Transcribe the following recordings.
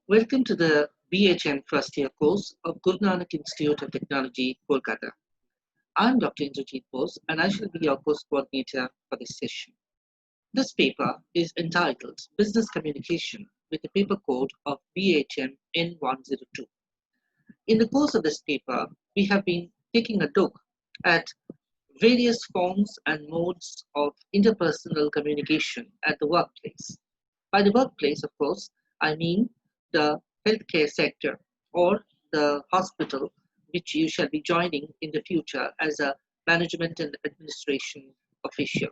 Welcome to the BHN first year course of Guru Nanak Institute of Technology, Kolkata. I'm Dr. Indrajit Bose and I shall be your course coordinator for this session. This paper is entitled Business Communication with the paper code of BHN N102. In the course of this paper, we have been taking a look at various forms and modes of interpersonal communication at the workplace. By the workplace, of course, I mean the healthcare sector or the hospital, which you shall be joining in the future as a management and administration official.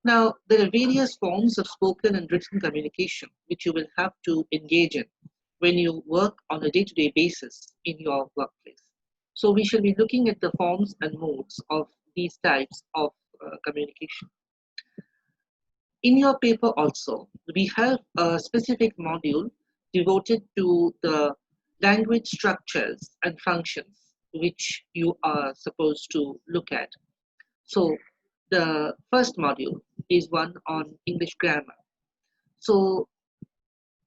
Now, there are various forms of spoken and written communication which you will have to engage in when you work on a day-to-day basis in your workplace. So we shall be looking at the forms and modes of these types of communication. In your paper also, we have a specific module devoted to the language structures and functions which you are supposed to look at. So the first module is one on English grammar. So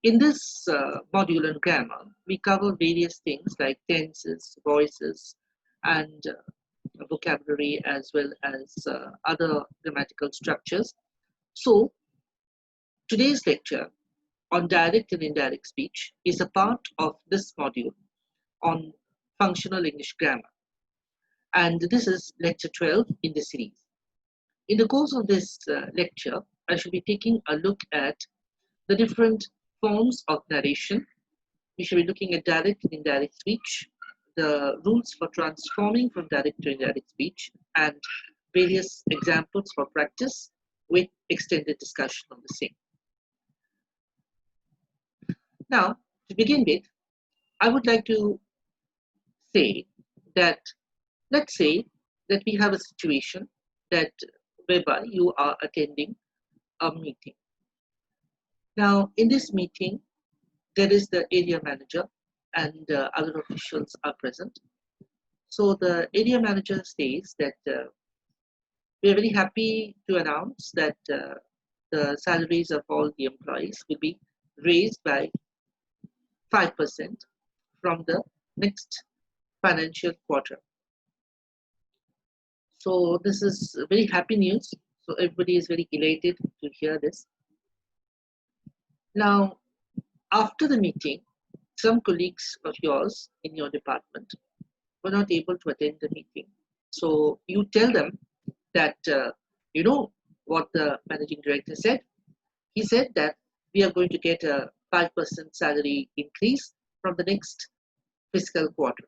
in this module on grammar, we cover various things like tenses, voices, and vocabulary as well as other grammatical structures. So today's lecture on direct and indirect speech is a part of this module on functional English grammar. And this is lecture 12 in the series. In the course of this lecture, I shall be taking a look at the different forms of narration. We shall be looking at direct and indirect speech, the rules for transforming from direct to indirect speech, and various examples for practice with extended discussion on the same. Now, to begin with, I would like to say that, let's say that we have a situation that whereby you are attending a meeting. Now, in this meeting, there is the area manager and other officials are present. So the area manager says that we are very happy to announce that the salaries of all the employees will be raised by 5% from the next financial quarter. So this is very happy news. So everybody is very elated to hear this. Now, after the meeting, some colleagues of yours in your department were not able to attend the meeting. So you tell them that, you know what the managing director said? He said that we are going to get a 5% salary increase from the next fiscal quarter.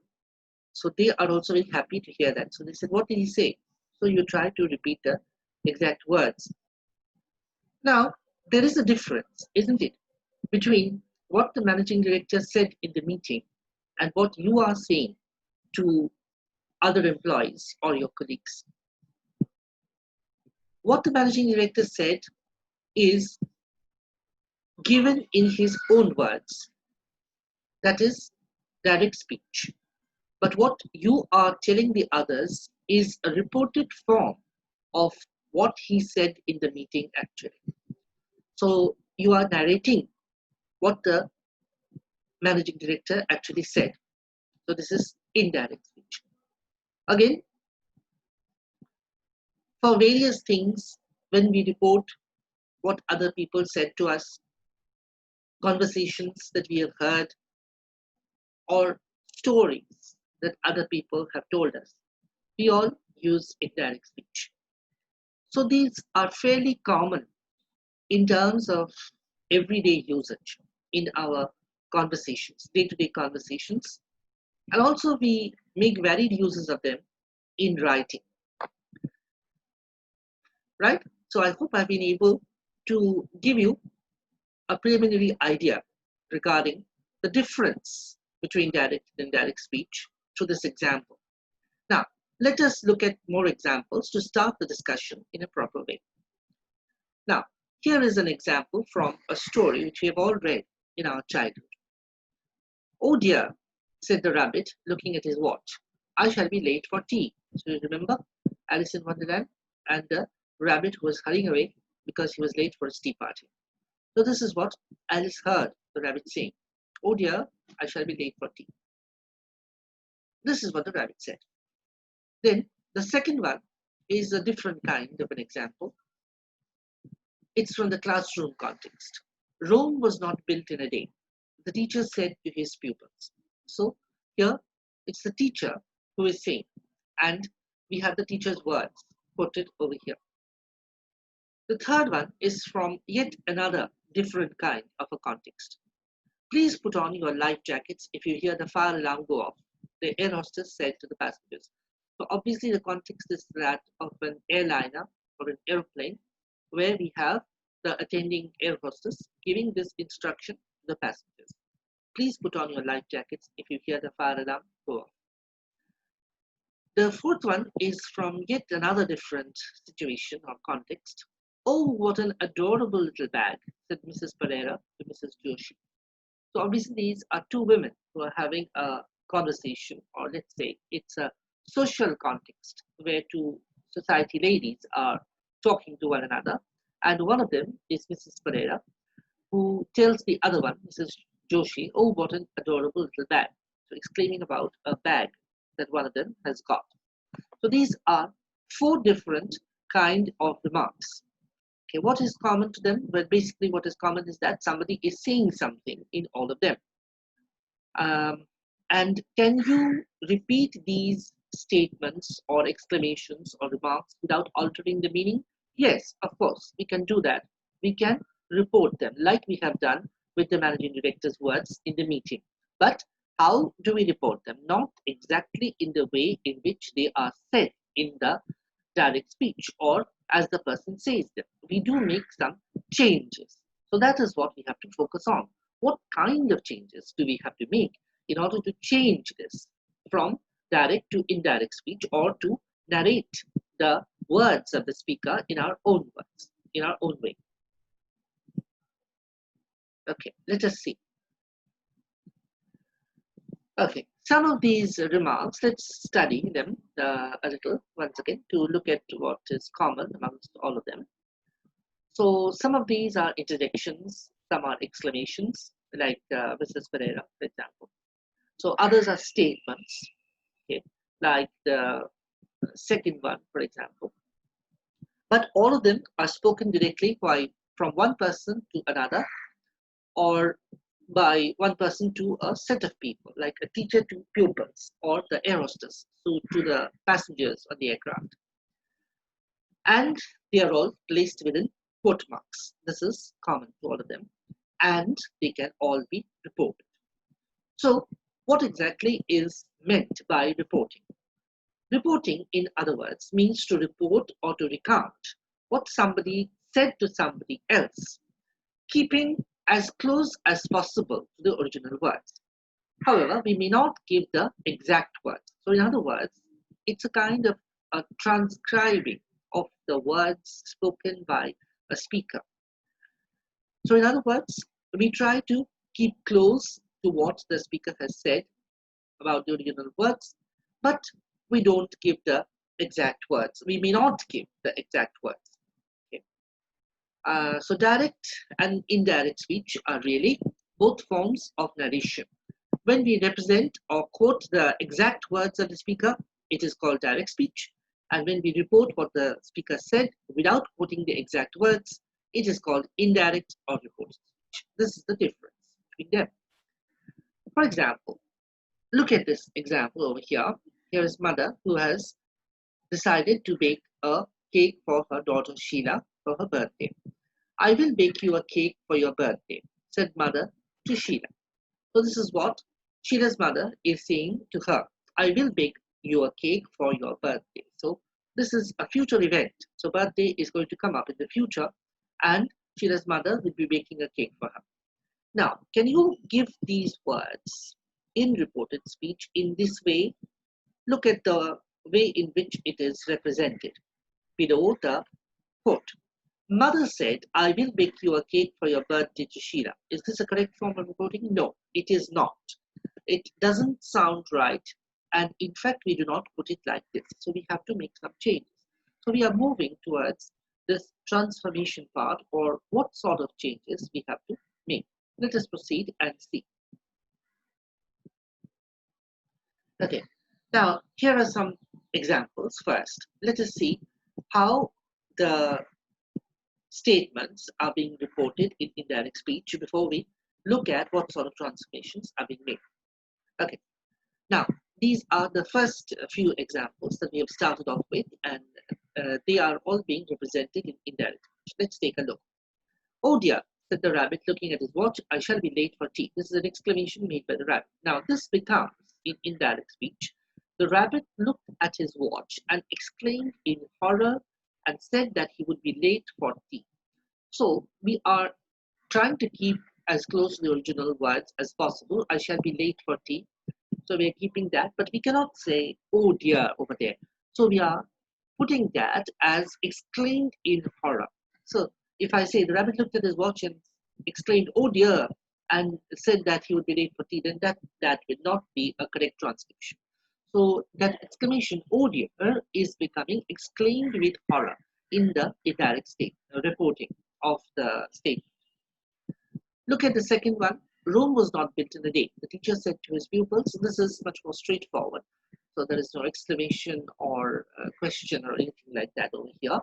So they are also very happy to hear that. So they said, what did he say? So you try to repeat the exact words. Now, there is a difference, isn't it, between what the managing director said in the meeting and what you are saying to other employees or your colleagues. What the managing director said is given in his own words. That is direct speech. But what you are telling the others is a reported form of what he said in the meeting actually. So you are narrating what the managing director actually said. So this is indirect speech. Again, for various things, when we report what other people said to us, conversations that we have heard, or stories that other people have told us, we all use indirect speech. So these are fairly common in terms of everyday usage in our conversations, day-to-day conversations. And also we make varied uses of them in writing, right? So I hope I've been able to give you a preliminary idea regarding the difference between direct and indirect speech through this example. Now, let us look at more examples to start the discussion in a proper way. Now, here is an example from a story which we have all read in our childhood. Oh dear, said the rabbit, looking at his watch. I shall be late for tea. So you remember Alice in Wonderland and the rabbit who was hurrying away because he was late for his tea party. So this is what Alice heard the rabbit saying. "Oh dear, I shall be late for tea." This is what the rabbit said. Then the second one is a different kind of an example. It's from the classroom context. Rome was not built in a day, the teacher said to his pupils. So here it's the teacher who is saying, and we have the teacher's words quoted over here. The third one is from yet another different kind of a context. "Please put on your life jackets if you hear the fire alarm go off," the air hostess said to the passengers. So obviously the context is that of an airliner or an airplane where we have the attending air hostess giving this instruction to the passengers. "Please put on your life jackets if you hear the fire alarm go off." The fourth one is from yet another different situation or context. "Oh, what an adorable little bag," said Mrs. Pereira to Mrs. Joshi. So obviously these are two women who are having a conversation, or let's say it's a social context where two society ladies are talking to one another, and one of them is Mrs. Pereira, who tells the other one, Mrs. Joshi, "Oh, what an adorable little bag." So exclaiming about a bag that one of them has got. So these are four different kind of remarks. Okay, what is common to them? Well, basically what is common is that somebody is saying something in all of them. And can you repeat these statements or exclamations or remarks without altering the meaning? Yes, of course, we can do that. We can report them like we have done with the managing director's words in the meeting. But how do we report them? Not exactly in the way in which they are said in the direct speech or as the person says them. We do make some changes. So that is what we have to focus on. What kind of changes do we have to make in order to change this from direct to indirect speech, or to narrate the words of the speaker in our own words, in our own way? Okay, let us see. Okay, some of these remarks, let's study them a little once again to look at what is common amongst all of them. So some of these are interjections, some are exclamations, like Mrs. Pereira, for example. So others are statements, okay, like the second one, for example. But all of them are spoken directly from one person to another, or by one person to a set of people, like a teacher to pupils, or the air hostess to the passengers on the aircraft. And they are all placed within quote marks. This is common to all of them, and they can all be reported. So what exactly is meant by reporting? Reporting, in other words, means to report or to recount what somebody said to somebody else, keeping as close as possible to the original words. However, we may not give the exact words. So in other words, it's a kind of a transcribing of the words spoken by a speaker. So in other words, we try to keep close to what the speaker has said about the original words, but we don't give the exact words. We may not give the exact words. Okay. So direct and indirect speech are really both forms of narration. When we represent or quote the exact words of the speaker, it is called direct speech. And when we report what the speaker said without quoting the exact words, it is called indirect or reported speech. This is the difference between them. For example, look at this example over here. Here is mother who has decided to bake a cake for her daughter Sheila for her birthday. "I will bake you a cake for your birthday," said mother to Sheila. So this is what Sheila's mother is saying to her. "I will bake you a cake for your birthday." So this is a future event. So birthday is going to come up in the future, and Sheila's mother will be baking a cake for her. Now, can you give these words in reported speech in this way? Look at the way in which it is represented below the quote. Mother said, "I will bake you a cake for your birthday to Sheila." Is this a correct form of reporting? No, it is not. It doesn't sound right. And in fact, we do not put it like this. So we have to make some changes. So we are moving towards this transformation part, or what sort of changes we have to make. Let us proceed and see. Okay, now here are some examples first. Let us see how the statements are being reported in indirect speech before we look at what sort of transformations are being made. Okay, now these are the first few examples that we have started off with, and they are all being represented in indirect speech. Let's take a look. Oh dear, said the rabbit, looking at his watch, I shall be late for tea. This is an exclamation made by the rabbit. Now, this becomes, in indirect speech, the rabbit looked at his watch and exclaimed in horror and said that he would be late for tea. So, we are trying to keep as close to the original words as possible. I shall be late for tea. So, we are keeping that, but we cannot say, oh dear, over there. So, we are putting that as exclaimed in horror. So if I say the rabbit looked at his watch and exclaimed, oh dear, and said that he would be late for tea, then that would not be a correct transcription. So that exclamation, oh dear, is becoming exclaimed with horror in the indirect state, reporting of the state. Look at the second one. Rome was not built in a day. The teacher said to his pupils, this is much more straightforward. So there is no exclamation or question or anything like that over here.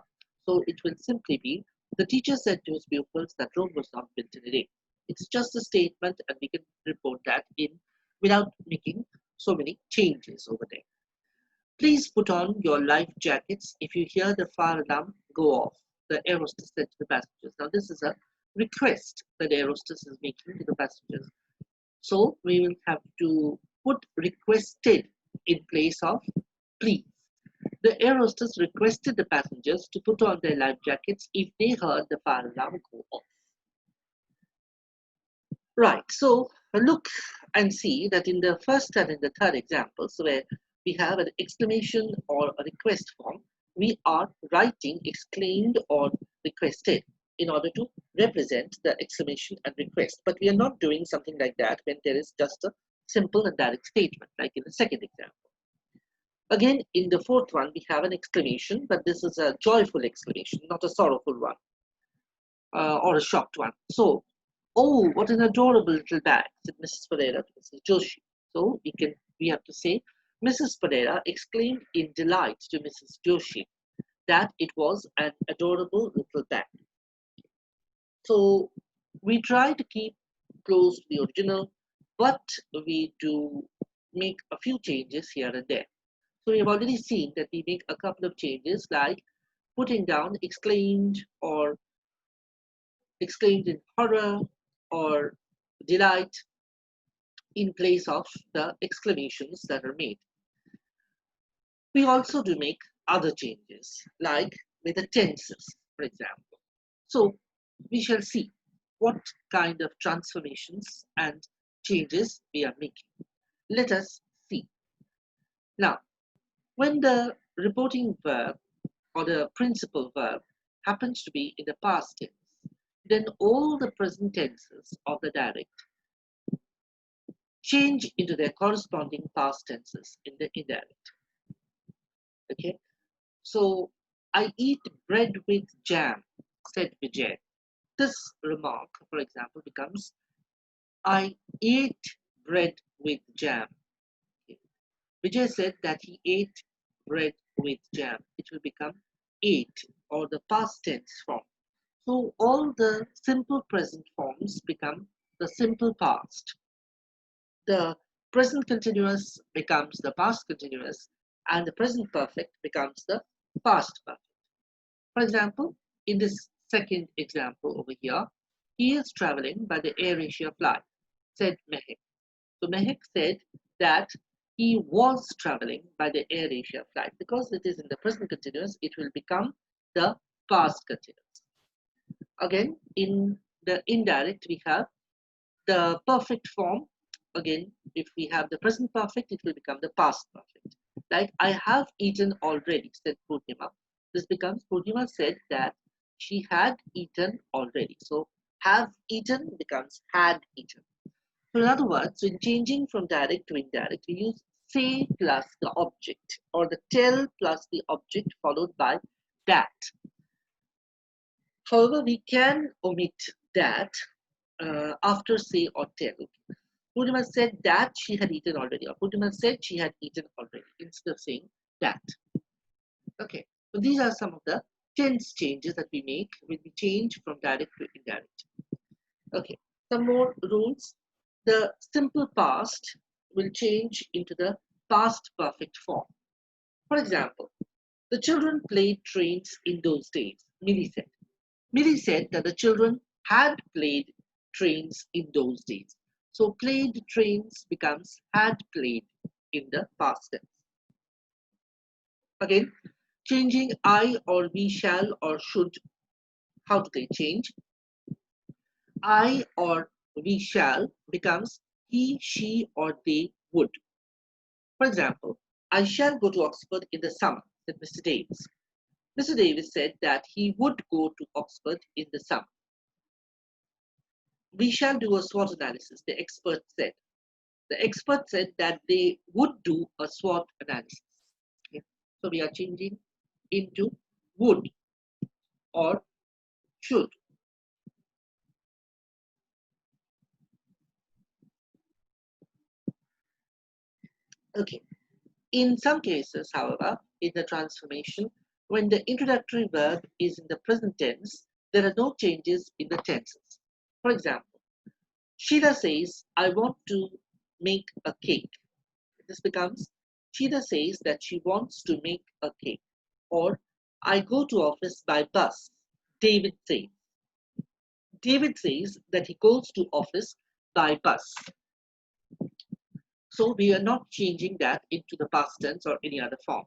So it will simply be, the teacher said to his pupils that Rome was not built in a day. It's just a statement and we can report that in without making so many changes over there. Please put on your life jackets if you hear the fire alarm go off, the air hostess said to the passengers. Now this is a request that the air hostess is making to the passengers. So we will have to put requested in place of please. The air hostess requested the passengers to put on their life jackets if they heard the fire alarm go off. Right, so look and see that in the first and in the third examples, where we have an exclamation or a request form, we are writing exclaimed or requested in order to represent the exclamation and request. But we are not doing something like that when there is just a simple and direct statement, like in the second example. Again, in the fourth one, we have an exclamation, but this is a joyful exclamation, not a sorrowful one or a shocked one. So, oh, what an adorable little bag, said Mrs. Pereira to Mrs. Joshi. So we have to say, Mrs. Pereira exclaimed in delight to Mrs. Joshi that it was an adorable little bag. So we try to keep close to the original, but we do make a few changes here and there. So we have already seen that we make a couple of changes like putting down exclaimed or exclaimed in horror or delight in place of the exclamations that are made. We also do make other changes, like with the tenses, for example. So we shall see what kind of transformations and changes we are making. Let us see. Now, when the reporting verb or the principal verb happens to be in the past tense, then all the present tenses of the direct change into their corresponding past tenses in the indirect. Okay, so I eat bread with jam, said Vijay. This remark, for example, becomes I ate bread with jam. Okay. Vijay said that he ate bread with jam. It will become ate or the past tense form. So all the simple present forms become the simple past. The present continuous becomes the past continuous, and the present perfect becomes the past perfect. For example, in this second example over here, he is traveling by the Air Asia flight, said Mehek. So Mehek said that he was traveling by the Air Asia flight. Because it is in the present continuous, it will become the past continuous. Again, in the indirect, we have the perfect form. Again, if we have the present perfect, it will become the past perfect. Like, I have eaten already, said Purnima. This becomes, Purnima said that she had eaten already. So, have eaten becomes had eaten. So, in other words, when changing from direct to indirect, we use say plus the object, or the tell plus the object followed by that. However, we can omit that after say or tell. Purnima said that she had eaten already, or Purnima said she had eaten already, instead of saying that. Okay, so these are some of the tense changes that we make when we change from direct to indirect. Okay, some more rules. The simple past will change into the past perfect form. For example, the children played trains in those days, Millie said. Millie said that the children had played trains in those days. So played trains becomes had played in the past tense. Again, changing I or we shall or should, how do they change? I or we shall becomes he, she, or they would. For example, I shall go to Oxford in the summer, said Mr. Davis. Mr. Davis said that he would go to Oxford in the summer. We shall do a SWOT analysis, the expert said. The expert said that they would do a SWOT analysis. Okay. So we are changing into would or should. Okay. In some cases, however, in the transformation, when the introductory verb is in the present tense, there are no changes in the tenses. For example, Sheila says, I want to make a cake. This becomes, Sheila says that she wants to make a cake. Or, I go to office by bus. David says. David says that he goes to office by bus. So we are not changing that into the past tense or any other form.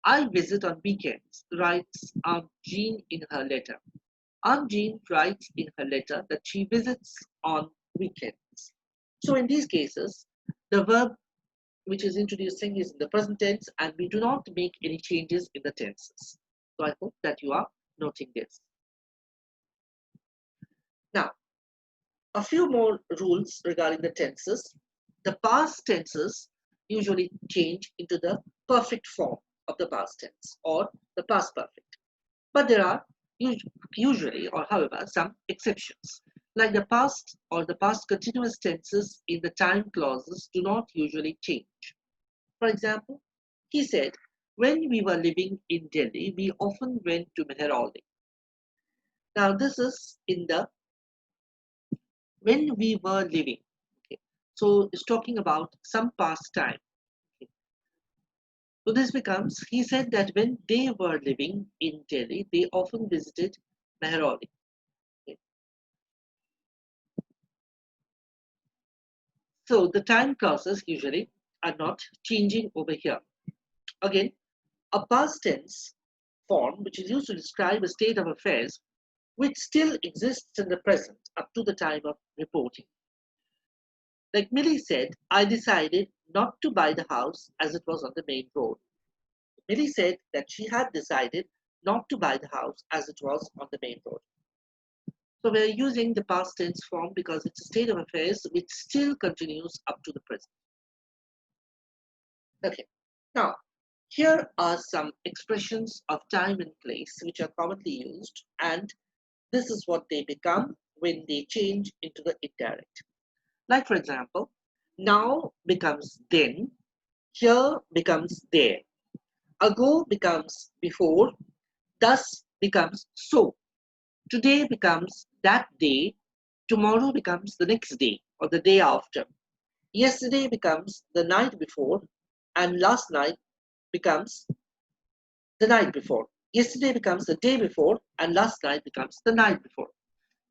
I visit on weekends, writes Aunt Jean in her letter. Aunt Jean writes in her letter that she visits on weekends. So in these cases, the verb which is introducing is in the present tense and we do not make any changes in the tenses. So I hope that you are noting this. Now, a few more rules regarding the tenses. The past tenses usually change into the perfect form of the past tense or the past perfect. But there are usually or however some exceptions. Like the past or the past continuous tenses in the time clauses do not usually change. For example, he said, when we were living in Delhi, we often went to Mehrauli. Now this is in the when we were living. Okay. So it's talking about some past time. Okay. So this becomes, he said that when they were living in Delhi, they often visited Mehrauli. Okay. So the time clauses usually are not changing over here. Again, a past tense form which is used to describe a state of affairs which still exists in the present up to the time of reporting. Like Millie said, I decided not to buy the house as it was on the main road. Millie said that she had decided not to buy the house as it was on the main road. So we're using the past tense form because it's a state of affairs which still continues up to the present. Okay, now here are some expressions of time and place which are commonly used, and this is what they become when they change into the indirect. Like for example, now becomes then, here becomes there, ago becomes before, thus becomes so, today becomes that day, tomorrow becomes the next day or the day after, yesterday becomes the night before, and last night becomes the night before. Yesterday becomes the day before, and last night becomes the night before.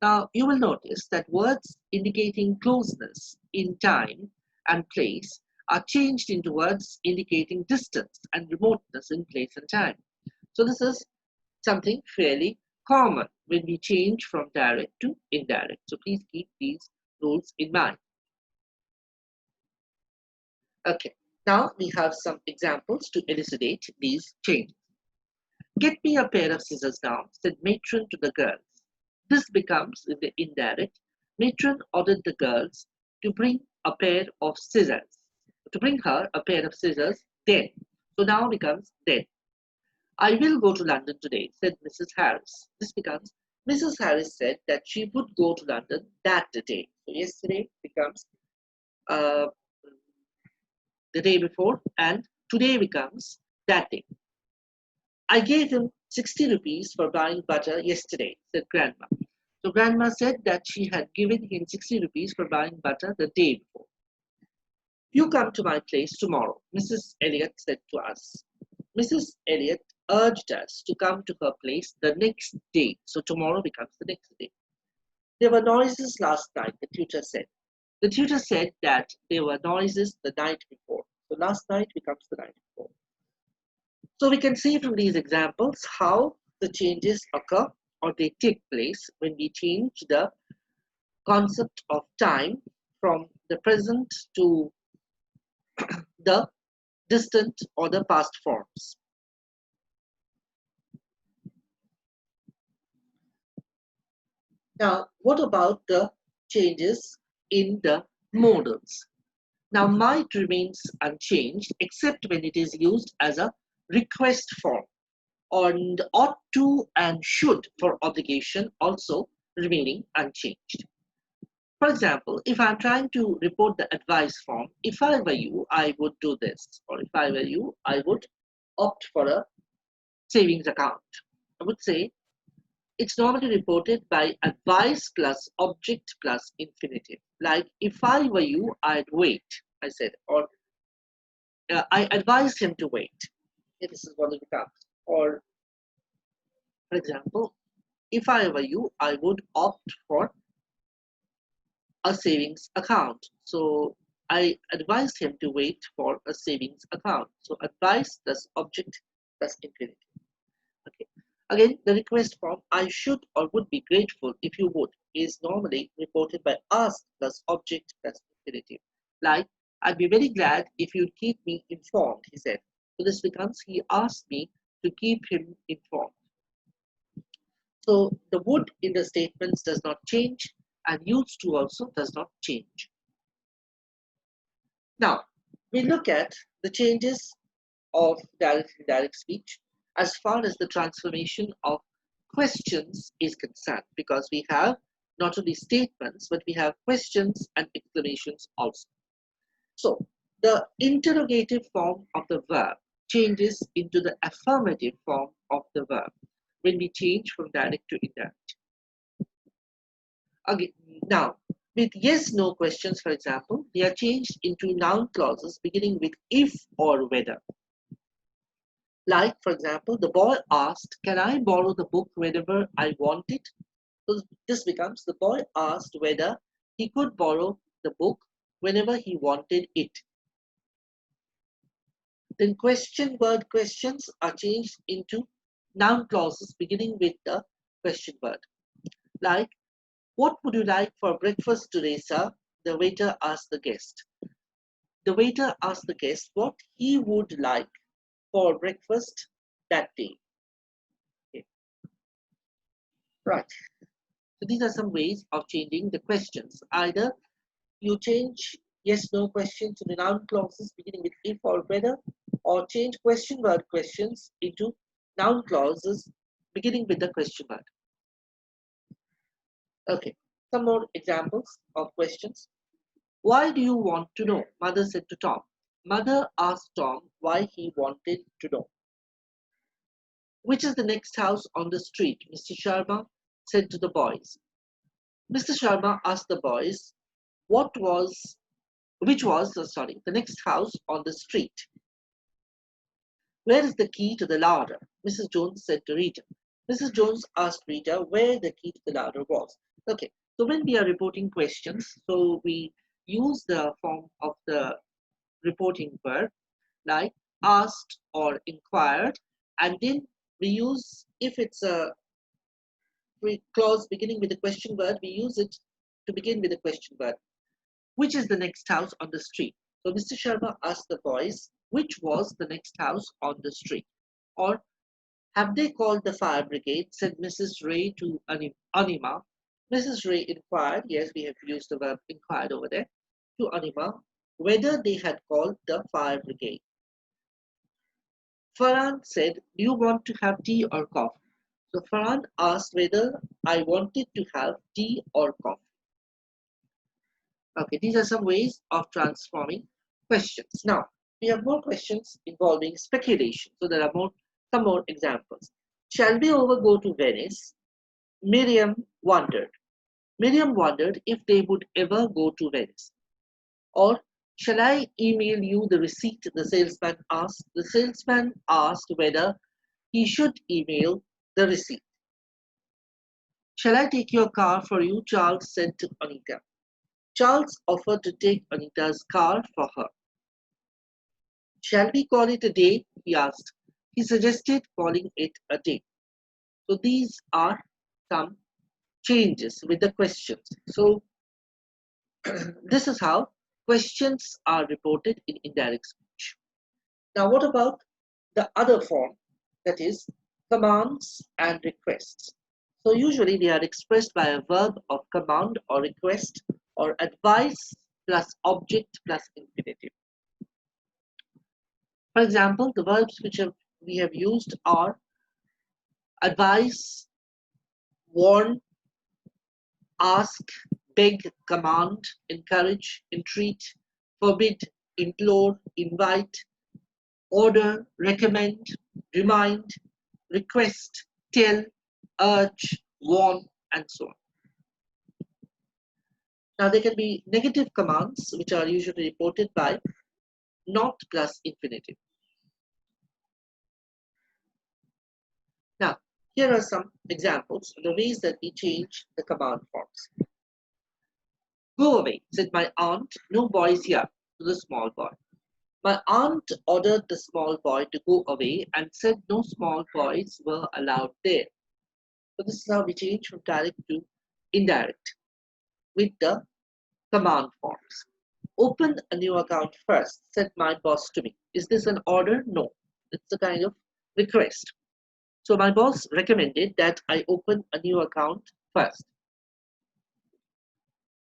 Now, you will notice that words indicating closeness in time and place are changed into words indicating distance and remoteness in place and time. So this is something fairly common when we change from direct to indirect. So please keep these rules in mind. Okay, now we have some examples to elucidate these changes. Get me a pair of scissors now, said matron to the girls. This becomes, in the indirect, matron ordered the girls to bring a pair of scissors. To bring her a pair of scissors then. So now becomes then. I will go to London today, said Mrs. Harris. This becomes, Mrs. Harris said that she would go to London that day. So yesterday becomes uh, the day before, and today becomes that day. I gave him 60 rupees for buying butter yesterday, said Grandma. So Grandma said that she had given him 60 rupees for buying butter the day before. You come to my place tomorrow, Mrs. Elliot said to us. Mrs. Elliot urged us to come to her place the next day, so tomorrow becomes the next day. There were noises last night, the tutor said. The tutor said that there were noises the night before. So last night becomes the night before. So we can see from these examples how the changes occur or they take place when we change the concept of time from the present to the distant or the past forms. Now, what about the changes in the modals? Now, might remains unchanged except when it is used as a request form, and ought to and should for obligation also remaining unchanged. For example, if I'm trying to report the advice form, if I were you, I would do this, or if I were you, I would opt for a savings account. I would say it's normally reported by advice plus object plus infinitive. Like, if I were you, I'd wait, I said, or I advised him to wait. Okay, this is what it becomes. Or, for example, if I were you, I would opt for a savings account. So I advised him to wait for a savings account. So advice plus object plus infinitive. Okay. Again, the request form I should or would be grateful if you would is normally reported by ask plus object plus infinitive. Like, I'd be very glad if you'd keep me informed, he said. So this becomes he asked me to keep him informed. So the would in the statements does not change, and used to also does not change. Now, we look at the changes of direct and indirect speech as far as the transformation of questions is concerned, because we have not only statements, but we have questions and exclamations also. So, the interrogative form of the verb changes into the affirmative form of the verb when we change from direct to indirect. Again, now, with yes no questions, for example, they are changed into noun clauses beginning with if or whether. Like, for example, the boy asked, can I borrow the book whenever I want it? So this becomes the boy asked whether he could borrow the book whenever he wanted it. Then question word questions are changed into noun clauses beginning with the question word. Like, what would you like for breakfast today, sir? The waiter asked the guest. The waiter asked the guest what he would like for breakfast that day. Okay. Right. So these are some ways of changing the questions. Either you change yes, no questions to the noun clauses beginning with if or whether, or change question word questions into noun clauses beginning with the question word. Okay, some more examples of questions. Why do you want to know? Mother said to Tom. Mother asked Tom why he wanted to know. Which is the next house on the street? Mr. Sharma said to the boys. Mr. Sharma asked the boys the next house on the street. Where is the key to the larder? Mrs. Jones said to Rita. Mrs. Jones asked Rita where the key to the larder was. Okay, so when we are reporting questions, so we use the form of the reporting verb like asked or inquired, and then we use, if it's a clause beginning with the question word, we use it to begin with the question word. Which is the next house on the street? So Mr. Sharma asked the boys, which was the next house on the street? Or, have they called the fire brigade? Said Mrs. Ray to Anima. Mrs. Ray inquired, yes, we have used the verb inquired over there, to Anima, whether they had called the fire brigade. Farhan said, do you want to have tea or coffee? So Farhan asked whether I wanted to have tea or coffee. Okay, these are some ways of transforming questions. Now, we have more questions involving speculation. So there are some more examples. Shall we over go to Venice? Miriam wondered. Miriam wondered if they would ever go to Venice. Or shall I email you the receipt? The salesman asked. The salesman asked whether he should email the receipt. Shall I take your car for you? Charles said to Anita. Charles offered to take Anita's car for her. Shall we call it a day? He asked. He suggested calling it a day. So these are some changes with the questions. So this is how questions are reported in indirect speech. Now, what about the other form, that is commands and requests? So usually they are expressed by a verb of command or request or advice plus object plus infinitive. For example, the verbs which we have used are advise, warn, ask, beg, command, encourage, entreat, forbid, implore, invite, order, recommend, remind, request, tell, urge, warn, and so on. Now, there can be negative commands, which are usually reported by not plus infinitive. Now, here are some examples of the ways that we change the command forms. Go away, said my aunt. No boys here, to the small boy. My aunt ordered the small boy to go away and said no small boys were allowed there. So this is how we change from direct to indirect with the command forms. Open a new account first, said my boss to me. Is this an order? No. It's a kind of request. So my boss recommended that I open a new account first.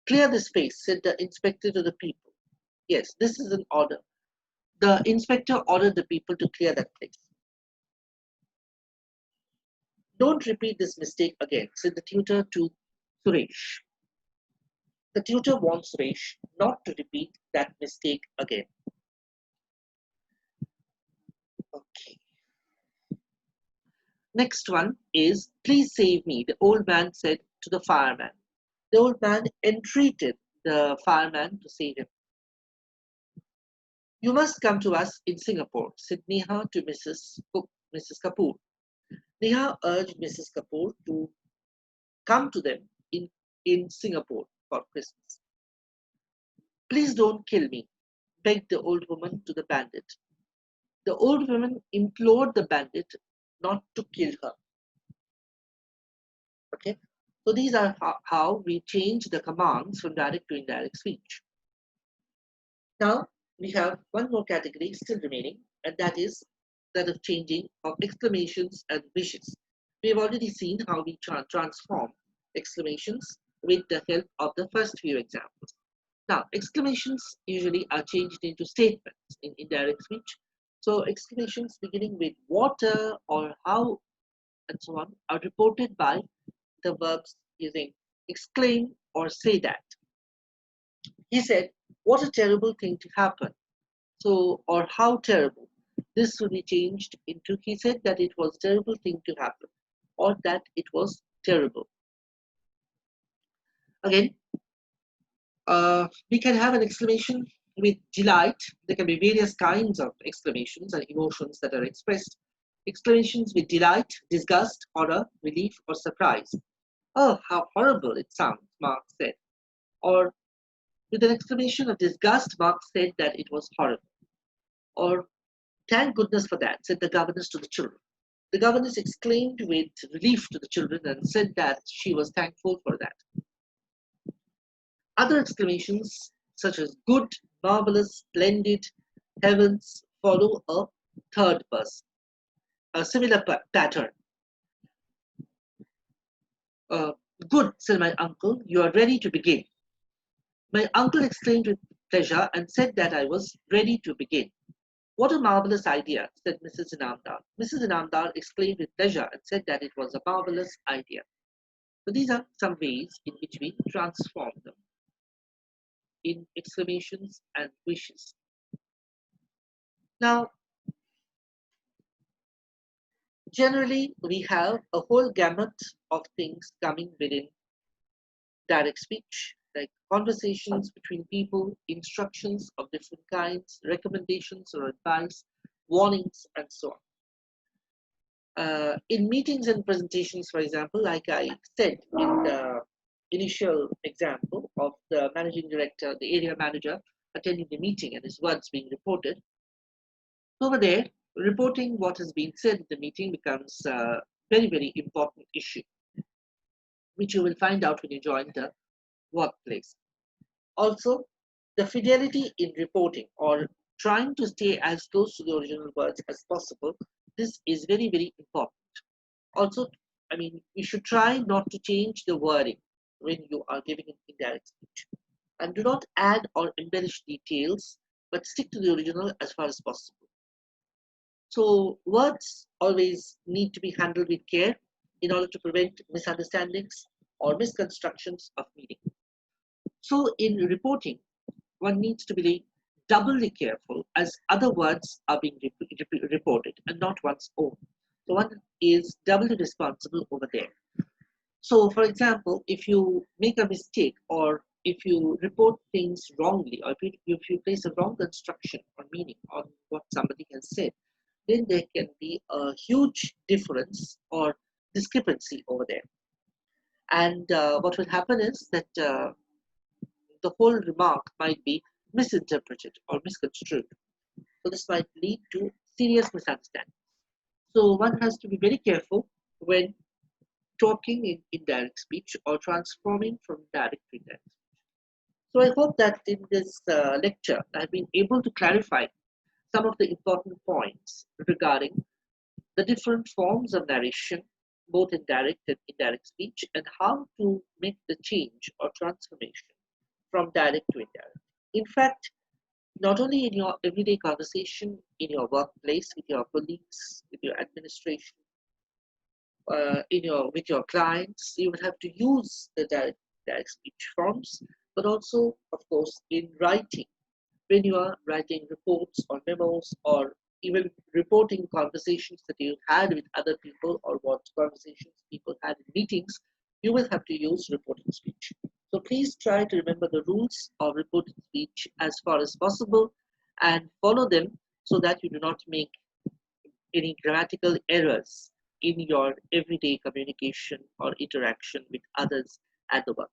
Clear the space, said the inspector to the people. Yes, this is an order. The inspector ordered the people to clear that place. Don't repeat this mistake again, said the tutor to Suresh. The tutor warned Suresh not to repeat that mistake again. Okay. Next one is, please save me, the old man said to the fireman. The old man entreated the fireman to save him. You must come to us in Singapore, said Neha to Mrs. Kapoor. Neha urged Mrs. Kapoor to come to them in Singapore for Christmas. Please don't kill me, begged the old woman to the bandit. The old woman implored the bandit not to kill her. Okay, so these are how we change the commands from direct to indirect speech. Now we have one more category still remaining, and that is that of changing of exclamations and wishes. We have already seen how we transform exclamations with the help of the first few examples. Now, exclamations usually are changed into statements in indirect speech. So exclamations beginning with water or how and so on are reported by the verbs using exclaim or say that. He said, what a terrible thing to happen. So, or how terrible. This will be changed into, he said that it was a terrible thing to happen, or that it was terrible. Again, we can have an exclamation with delight. There can be various kinds of exclamations and emotions that are expressed. Exclamations with delight, disgust, horror, relief, or surprise. Oh, how horrible it sounds, Mark said. Or with an exclamation of disgust, Mark said that it was horrible. Or, thank goodness for that, said the governess to the children. The governess exclaimed with relief to the children and said that she was thankful for that. Other exclamations, such as good, marvelous, splendid, heavens, follow a third person. A similar pattern. Good, said my uncle, you are ready to begin. My uncle exclaimed with pleasure and said that I was ready to begin. What a marvelous idea, said Mrs. Inamdar. Mrs. Inamdar exclaimed with pleasure and said that it was a marvelous idea. So these are some ways in which we transform them. in exclamations and wishes. Now, generally, we have a whole gamut of things coming within direct speech, like conversations between people, instructions of different kinds, recommendations or advice, warnings, and so on. In meetings and presentations, for example, like I said in the initial example of the managing director, the area manager attending the meeting and his words being reported, over there, reporting what has been said in the meeting becomes a very, very important issue, which you will find out when you join the workplace. Also, the fidelity in reporting or trying to stay as close to the original words as possible, this is very, very important. Also, I mean, you should try not to change the wording when you are giving an indirect speech. And do not add or embellish details, but stick to the original as far as possible. So, words always need to be handled with care in order to prevent misunderstandings or misconstructions of meaning. So, in reporting, one needs to be doubly careful as other words are being reported and not one's own. So one is doubly responsible over there. So, for example, if you make a mistake or if you report things wrongly or if you place a wrong construction or meaning on what somebody has said, then there can be a huge difference or discrepancy over there. And what will happen is that the whole remark might be misinterpreted or misconstrued. So this might lead to serious misunderstanding. So one has to be very careful when talking in indirect speech or transforming from direct to indirect. So I hope that in this lecture I've been able to clarify some of the important points regarding the different forms of narration, both in direct and indirect speech, and how to make the change or transformation from direct to indirect. In fact, not only in your everyday conversation, in your workplace, with your colleagues, with your administration, with your clients, you will have to use the direct speech forms, but also, of course, in writing, when you are writing reports or memos or even reporting conversations that you had with other people or what conversations people had in meetings, you will have to use reported speech. So please try to remember the rules of reported speech as far as possible and follow them so that you do not make any grammatical errors in your everyday communication or interaction with others at the workplace.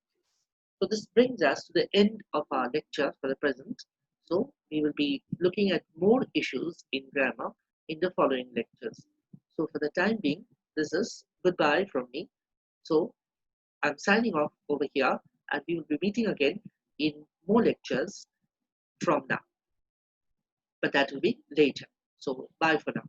So this brings us to the end of our lecture for the present. So we will be looking at more issues in grammar in the following lectures. So for the time being, this is goodbye from me. So I'm signing off over here and we will be meeting again in more lectures from now. But that will be later. So bye for now.